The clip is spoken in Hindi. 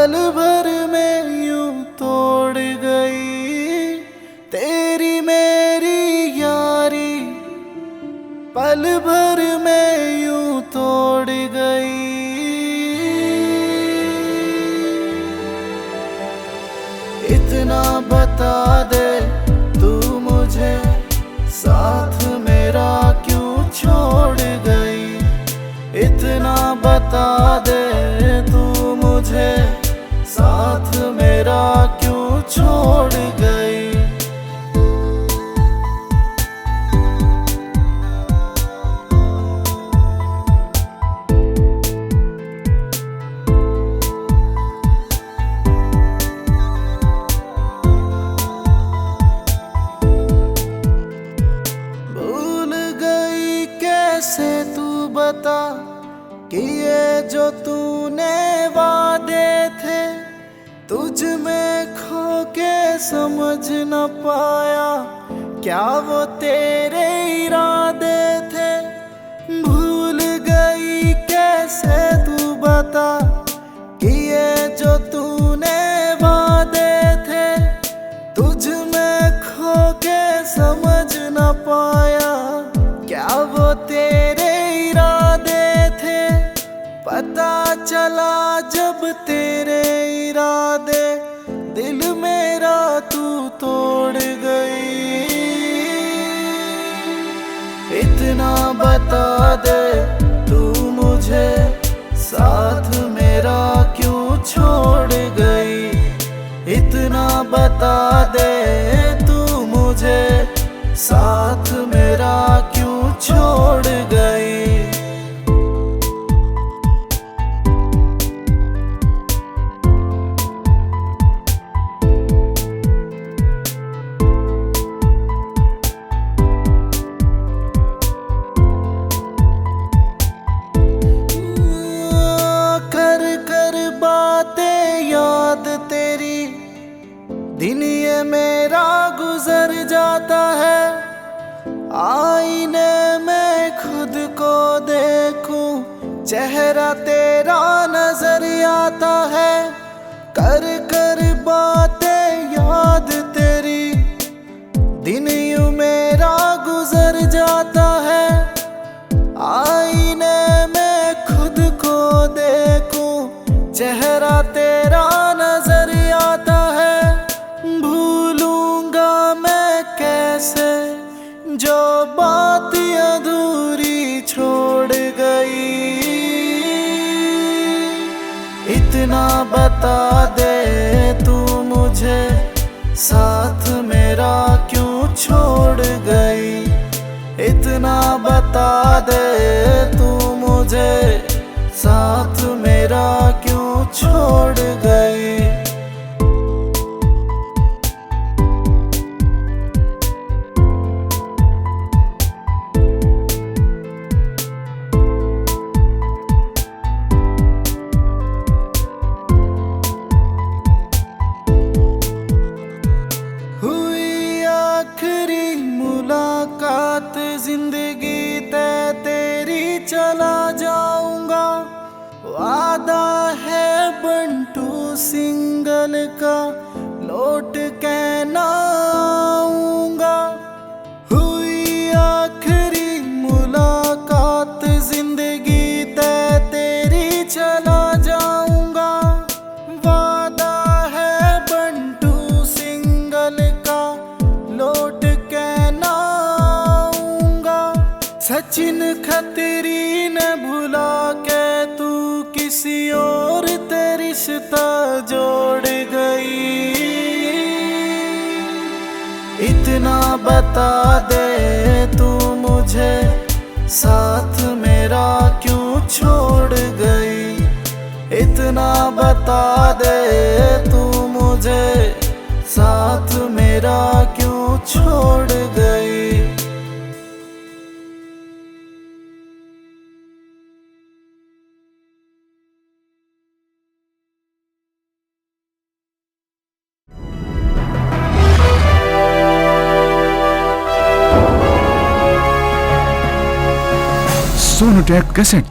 पल भर में यूं तोड़ गई तेरी मेरी यारी, पल भर में यूं तोड़ गई। इतना बता दे तू मुझे, साथ मेरा क्यों छोड़ गई। इतना बता दे तू मुझे, साथ मेरा क्यों छोड़ गई। भूल गई कैसे तू बता कि ये जो तूने वादे थे, तुझ में खो के समझ न पाया क्या वो तेरे इरादे थे। भूल गई कैसे तू बता कि ये जो तूने वादे थे, तुझ में खो के समझ न पाया क्या वो तेरे इरादे थे। पता चला जब तेरे इरादे, दिल मेरा तू तोड़ गई। इतना बता दे तू मुझे, साथ मेरा क्यों छोड़ गई। इतना बता दे तू मुझे, साथ मेरा क्यों छोड़ गई। दिन ये मेरा गुजर जाता है, आईने में खुद को देखूं, चेहरा तेरा नजर आता है। कर कर बातें याद तेरी, दिन यूं मेरा गुजर जाता है। आईने में खुद को देखूं, चेहरा तेरा नजर आता है। भूलूंगा मैं कैसे जो बात अधूरी छोड़ गई। इतना बता दे तू मुझे, साथ मेरा क्यों छोड़ गई। इतना बता दे तू मुझे, साथ मेरा क्यों छोड़ गई। आखिरी मुलाकात जिंदगी तय तेरी चला जाऊंगा। वादा है बंटू सिंगल का, लौट के ना आऊंगा। हुई आखिरी मुलाकात जिंदगी तय तेरी चला जाऊंगा। वादा है बंटू सिंगल का, लौट के ना आऊंगा। सचिन खत्री ने भुला के तू किसी और ते रिश्ता जोड़ गई। इतना बता दे तू मुझे, साथ मेरा क्यों छोड़ गई। इतना बता दे तू मुझे, साथ मेरा क्यों छोड़ गई। सोनोटेक कैसेट।